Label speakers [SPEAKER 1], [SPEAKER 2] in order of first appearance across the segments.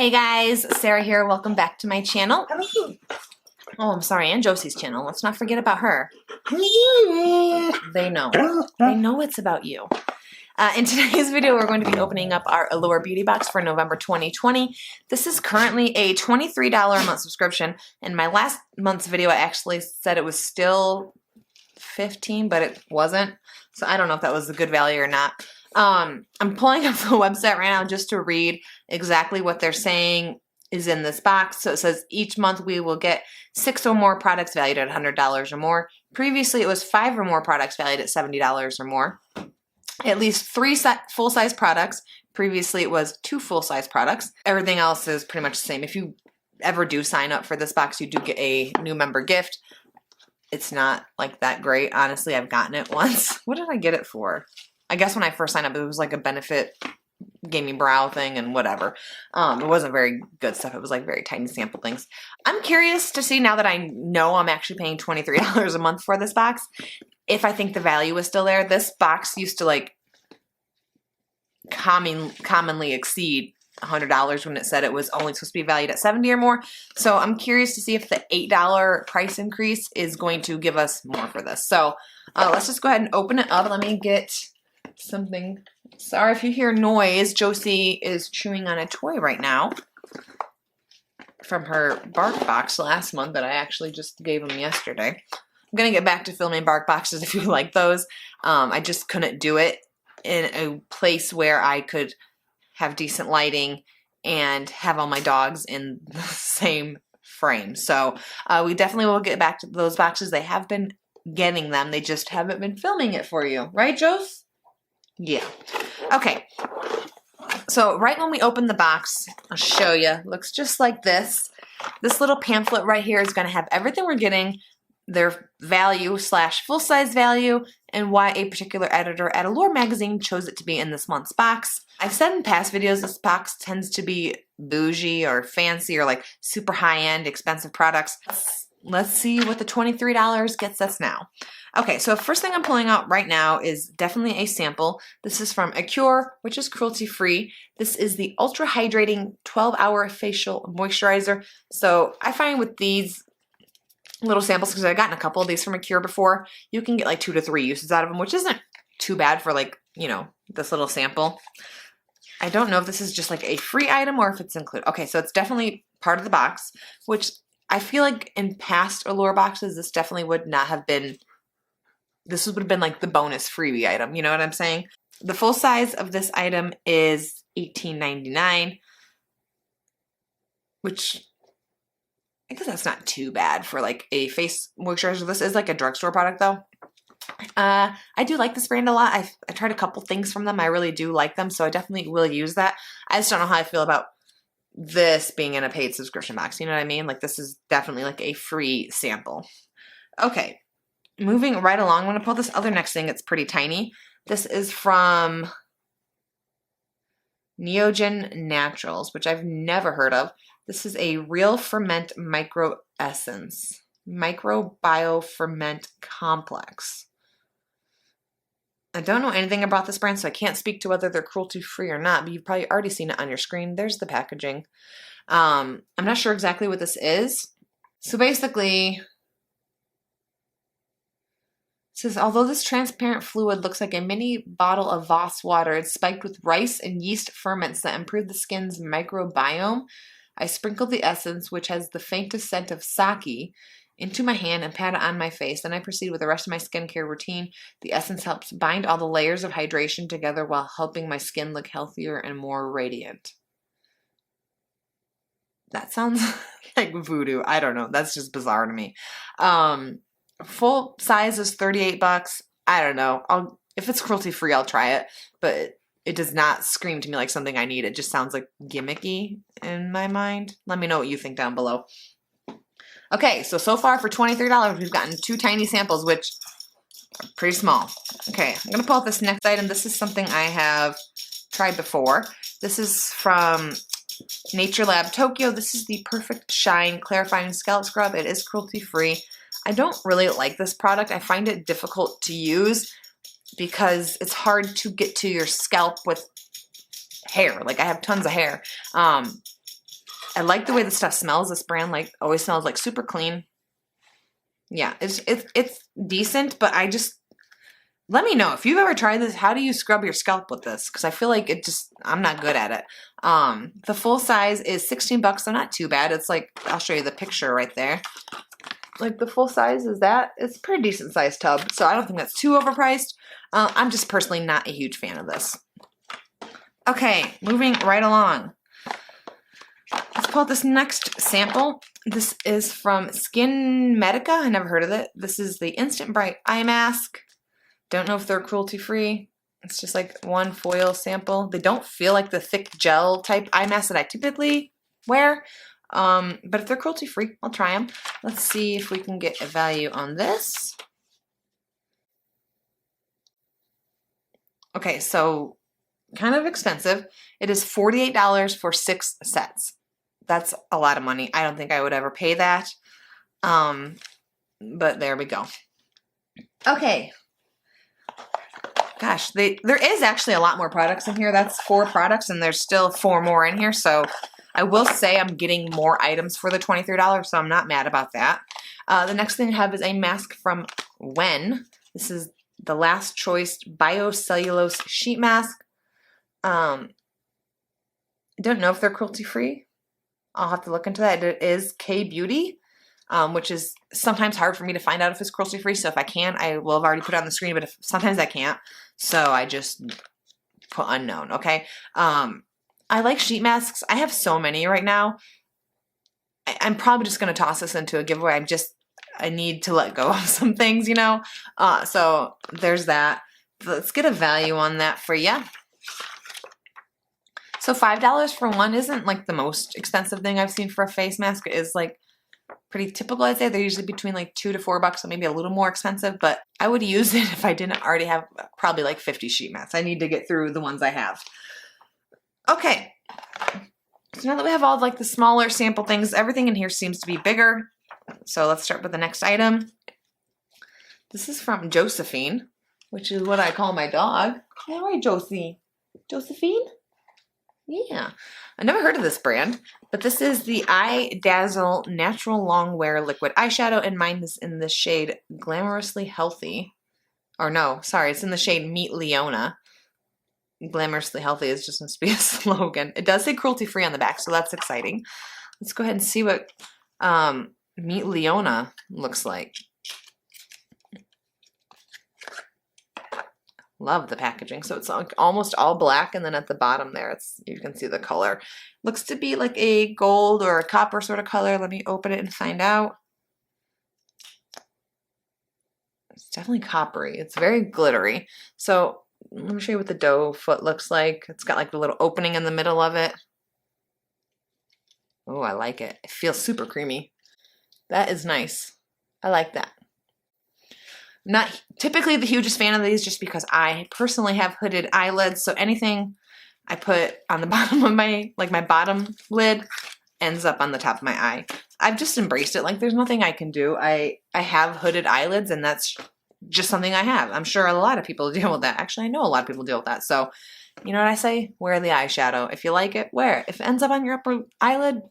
[SPEAKER 1] Hey guys, Sarah here. Welcome back to my channel. Oh, I'm sorry, and Josie's channel. Let's not forget about her. They know. They know it's about you. In today's video, we're going to be opening up our Allure Beauty Box for November 2020. This is currently a $23 a month subscription. In my last month's video, I actually said it was still $15, but it wasn't. So I don't know if that was a good value or not. I'm pulling up the website right now just to read exactly what they're saying is in this box. So it says each month we will get 6 or more products valued at $100 or more. Previously it was 5 or more products valued at $70 or more. At least 3 full-size products. Previously it was 2 full-size products. Everything else is pretty much the same. If you ever do sign up for this box, you do get a new member gift. It's not like that great. Honestly, I've gotten it once. What did I get it for? I guess when I first signed up, it was like a benefit, gave me brow thing and whatever. It wasn't very good stuff. It was like very tiny sample things. I'm curious to see, now that I know I'm actually paying $23 a month for this box, if I think the value is still there. This box used to like commonly exceed $100 when it said it was only supposed to be valued at $70 or more. So I'm curious to see if the $8 price increase is going to give us more for this. So let's just go ahead and open it up. Let me get something. Sorry if you hear noise. Josie is chewing on a toy right now from her bark box last month that I actually just gave them yesterday. I'm gonna get back to filming bark boxes if you like those. I just couldn't do it in a place where I could have decent lighting and have all my dogs in the same frame. So we definitely will get back to those boxes. They have been getting them. They just haven't been filming it for you. Right, Jose? Yeah. Okay. So right when we open the box, I'll show you. Looks just like this. This little pamphlet right here is going to have everything we're getting, their value / full-size value, and why a particular editor at Allure magazine chose it to be in this month's box. I've said in past videos this box tends to be bougie or fancy or like super high-end expensive products. Let's see what the $23 gets us now. Okay, so first thing I'm pulling out right now is definitely a sample. This is from Allure, which is cruelty-free. This is the Ultra Hydrating 12-Hour Facial Moisturizer. So I find with these little samples, because I've gotten a couple of these from Allure before, you can get like 2 to 3 uses out of them, which isn't too bad for like, you know, this little sample. I don't know if this is just like a free item or if it's included. Okay, so it's definitely part of the box, which I feel like in past Allure boxes, this definitely would not have been, this would have been like the bonus freebie item. You know what I'm saying? The full size of this item is $18.99, which I guess that's not too bad for like a face moisturizer. This is like a drugstore product though. I do like this brand a lot. I tried a couple things from them. I really do like them, so I definitely will use that. I just don't know how I feel about this being in a paid subscription box. You know what I mean? Like this is definitely like a free sample. Okay, moving right along, I'm going to pull this other next thing. It's pretty tiny. This is from Neogen Naturals, which I've never heard of. This is a Real Ferment Micro Essence. Microbiome Ferment Complex. I don't know anything about this brand, so I can't speak to whether they're cruelty-free or not, but you've probably already seen it on your screen. There's the packaging. I'm not sure exactly what this is. So basically, it says, although this transparent fluid looks like a mini bottle of Voss water, it's spiked with rice and yeast ferments that improve the skin's microbiome. I sprinkled the essence, which has the faintest scent of sake, into my hand and pat it on my face. Then I proceed with the rest of my skincare routine. The essence helps bind all the layers of hydration together while helping my skin look healthier and more radiant. That sounds like voodoo. I don't know. That's just bizarre to me. Full size is $38. I don't know. If it's cruelty-free, I'll try it. But it does not scream to me like something I need. It just sounds like gimmicky in my mind. Let me know what you think down below. Okay, so far for $23, we've gotten 2 tiny samples, which are pretty small. Okay, I'm going to pull out this next item. This is something I have tried before. This is from Nature Lab Tokyo. This is the Perfect Shine Clarifying Scalp Scrub. It is cruelty-free. I don't really like this product. I find it difficult to use because it's hard to get to your scalp with hair. Like I have tons of hair. I like the way the stuff smells. This brand like always smells like super clean. Yeah, it's decent, but I just, let me know if you've ever tried this. How do you scrub your scalp with this? Because I feel like I'm not good at it. The full size is 16 bucks, so not too bad. It's like, I'll show you the picture right there. Like the full size is that. It's a pretty decent sized tub, so I don't think that's too overpriced. I'm just personally not a huge fan of this. Okay, moving right along. Let's pull out this next sample. This is from Skin Medica. I never heard of it. This is the Instant Bright Eye Mask. Don't know if they're cruelty-free. It's just like one foil sample. They don't feel like the thick gel type eye mask that I typically wear. But if they're cruelty-free, I'll try them. Let's see if we can get a value on this. Okay, so kind of expensive. It is $48 for 6 sets. That's a lot of money. I don't think I would ever pay that. But there we go. Okay. Gosh, there is actually a lot more products in here. That's 4 products, and there's still 4 more in here. So I will say I'm getting more items for the $23, so I'm not mad about that. The next thing I have is a mask from Wen. This is the Last Choice Biocellulose Sheet Mask. I don't know if they're cruelty-free. I'll have to look into that. It is K-Beauty, which is sometimes hard for me to find out if it's cruelty-free. So if I can, I will have already put it on the screen, but sometimes I can't. So I just put unknown, okay? I like sheet masks. I have so many right now. I'm probably just going to toss this into a giveaway. I need to let go of some things, you know? So there's that. Let's get a value on that for you. So $5 for one isn't like the most expensive thing I've seen for a face mask. It is like pretty typical, I'd say. They're usually between like $2 to $4, so maybe a little more expensive, but I would use it if I didn't already have probably like 50 sheet masks. I need to get through the ones I have. Okay. So now that we have all like the smaller sample things, everything in here seems to be bigger. So let's start with the next item. This is from Josephine, which is what I call my dog. All right, Josie. Josephine? Yeah, I never heard of this brand, but this is the Eye Dazzle Natural Long Wear Liquid Eyeshadow, and mine is in the shade Glamorously Healthy. Or no, sorry, it's in the shade Meet Leona. Glamorously Healthy is just supposed to be a slogan. It does say cruelty-free on the back, so that's exciting. Let's go ahead and see what Meet Leona looks like. Love the packaging. So it's like almost all black, and then at the bottom there, you can see the color. Looks to be like a gold or a copper sort of color. Let me open it and find out. It's definitely coppery. It's very glittery. So let me show you what the doe foot looks like. It's got like the little opening in the middle of it. Oh, I like it. It feels super creamy. That is nice. I like that. Not typically the hugest fan of these just because I personally have hooded eyelids, so anything I put on the bottom of my bottom lid ends up on the top of my eye. I've just embraced it. Like there's nothing I can do. I have hooded eyelids, and that's just something I have. I'm sure a lot of people deal with that. Actually, I know a lot of people deal with that. So you know what I say? Wear the eyeshadow. If you like it, wear it. If it ends up on your upper eyelid,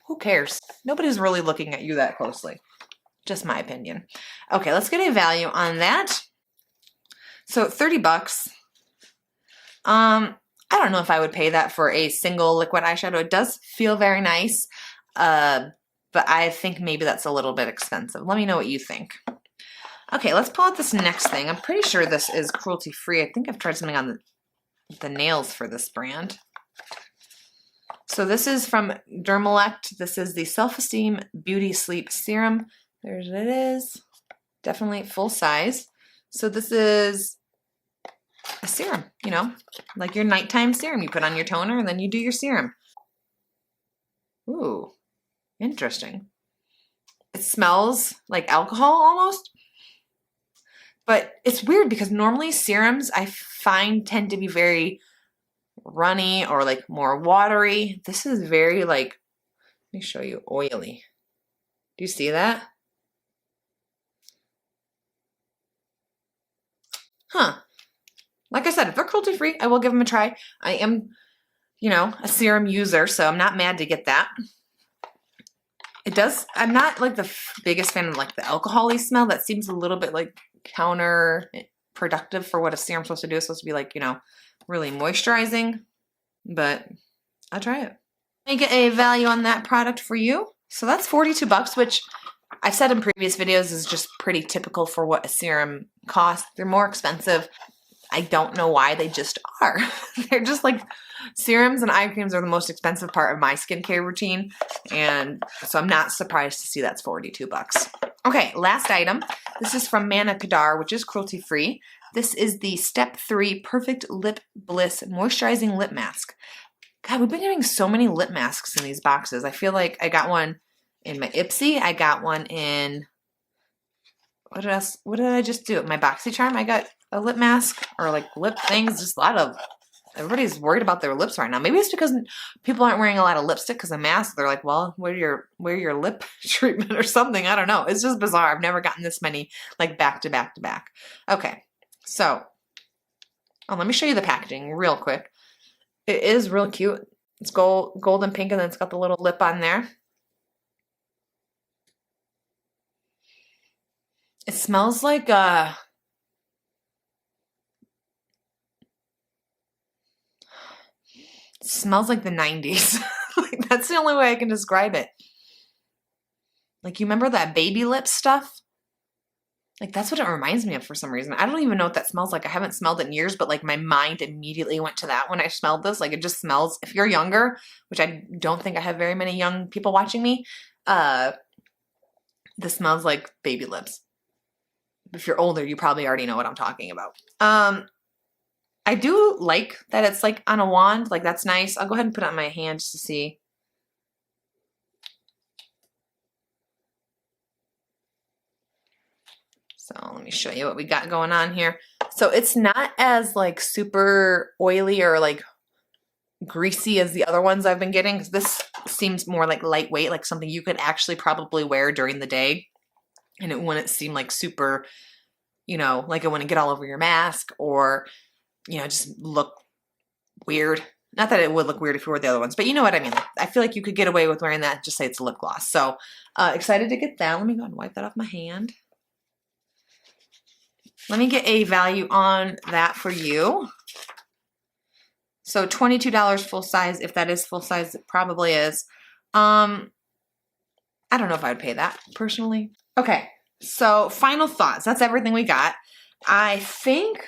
[SPEAKER 1] who cares? Nobody's really looking at you that closely. Just my opinion. Okay, let's get a value on that. So $30. I don't know if I would pay that for a single liquid eyeshadow. It does feel very nice, but I think maybe that's a little bit expensive. Let me know what you think. Okay, let's pull out this next thing. I'm pretty sure this is cruelty-free. I think I've tried something on the nails for this brand. So this is from Dermalogica. This is the Self-Esteem Beauty Sleep Serum. There it is. Definitely full size. So this is a serum, you know, like your nighttime serum. You put on your toner and then you do your serum. Ooh, interesting. It smells like alcohol almost. But it's weird because normally serums I find tend to be very runny or like more watery. This is very like, let me show you, oily. Do you see that? Huh. Like I said, if they're cruelty-free, I will give them a try. I am, you know, a serum user, so I'm not mad to get that. It does, I'm not like the biggest fan of like the alcohol-y smell. That seems a little bit like counterproductive for what a serum's supposed to do. It's supposed to be like, you know, really moisturizing, but I'll try it. Let me get a value on that product for you. So that's 42 bucks, which I've said in previous videos is just pretty typical for what a serum costs. They're more expensive. I don't know why, they just are. They're just like, serums and eye creams are the most expensive part of my skincare routine, and so I'm not surprised to see that's 42 bucks. Okay, last item. This is from Manna Kadar, which is cruelty-free. This is the Step 3 Perfect Lip Bliss Moisturizing Lip Mask. God, we've been getting so many lip masks in these boxes. I feel like I got one in my Ipsy. I got one in, what else? What did I just do? My BoxyCharm, I got a lip mask, or like lip things, just a lot of, everybody's worried about their lips right now. Maybe it's because people aren't wearing a lot of lipstick because of masks. They're like, well, wear your lip treatment or something. I don't know. It's just bizarre. I've never gotten this many like back to back to back. Okay, so let me show you the packaging real quick. It is real cute. It's gold and pink, and then it's got the little lip on there. It smells like smells like the 90s. Like, that's the only way I can describe it. Like, you remember that baby lip stuff? Like, that's what it reminds me of for some reason. I don't even know what that smells like. I haven't smelled it in years, but like my mind immediately went to that when I smelled this. Like, it just smells, if you're younger, which I don't think I have very many young people watching me, this smells like baby lips. If you're older, you probably already know what I'm talking about. I do like that it's like on a wand, like that's nice. I'll go ahead and put it on my hand just to see. So let me show you what we got going on here. So it's not as like super oily or like greasy as the other ones I've been getting. This seems more like lightweight, like something you could actually probably wear during the day. And it wouldn't seem like super, you know, like it wouldn't get all over your mask or, you know, just look weird. Not that it would look weird if you wore the other ones, but you know what I mean. I feel like you could get away with wearing that, just say it's a lip gloss. So excited to get that. Let me go and wipe that off my hand. Let me get a value on that for you. So $22 full size, if that is full size, it probably is. I don't know if I would pay that personally. Okay, so final thoughts. That's everything we got. I think,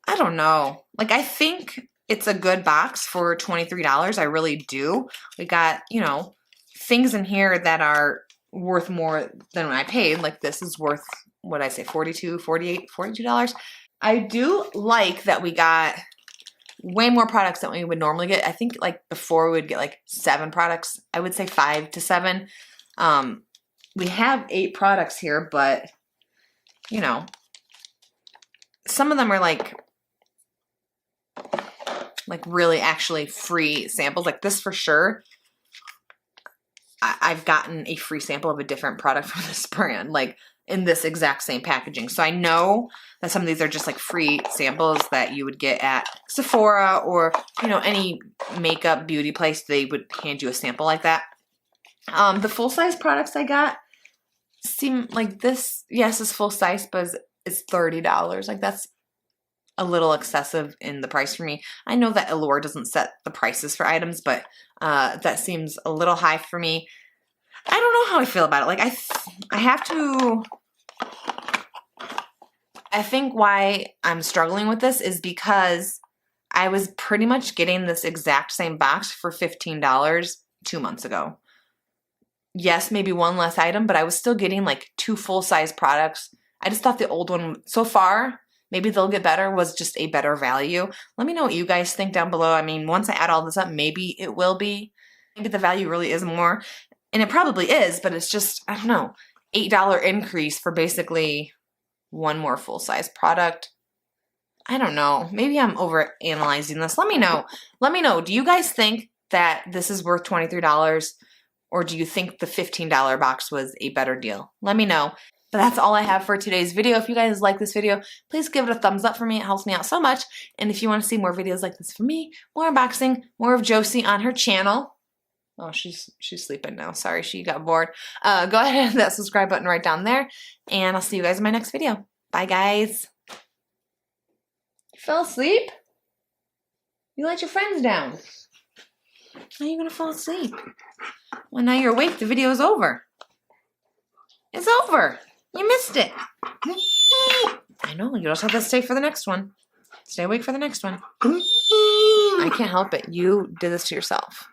[SPEAKER 1] I don't know. Like, I think it's a good box for $23. I really do. We got, you know, things in here that are worth more than what I paid. Like, this is worth, what did I say, $42, $48, $42. I do like that we got way more products than we would normally get. I think like before we would get like 7 products. I would say 5 to 7. We have 8 products here, but you know, some of them are like really actually free samples. Like this for sure. I've gotten a free sample of a different product from this brand, like in this exact same packaging. So I know that some of these are just like free samples that you would get at Sephora or, you know, any makeup beauty place. They would hand you a sample like that. The full-size products I got seem like this, yes, is full size, but it's $30. Like that's a little excessive in the price for me. I know that Allure doesn't set the prices for items, but that seems a little high for me. I don't know how I feel about it. Like I have to, I think why I'm struggling with this is because I was pretty much getting this exact same box for $15 2 months ago. Yes, maybe one less item, but I was still getting like 2 full-size products. I just thought the old one, so far, maybe they'll get better, was just a better value. Let me know what you guys think down below. I mean, once I add all this up, maybe it will be. Maybe the value really is more. And it probably is, but it's just, I don't know, $8 increase for basically one more full-size product. I don't know. Maybe I'm over analyzing this. Let me know. Let me know. Do you guys think that this is worth $23? Or do you think the $15 box was a better deal? Let me know. But that's all I have for today's video. If you guys like this video, please give it a thumbs up for me. It helps me out so much. And if you want to see more videos like this from me, more unboxing, more of Josie on her channel, Oh, she's sleeping now. Sorry, she got bored. Go ahead and hit that subscribe button right down there, and I'll see you guys in my next video. Bye, guys. You fell asleep? You let your friends down. How are you gonna fall asleep? Well, now you're awake. The video is over. It's over. You missed it. I know. You just have to stay for the next one. Stay awake for the next one. I can't help it. You did this to yourself.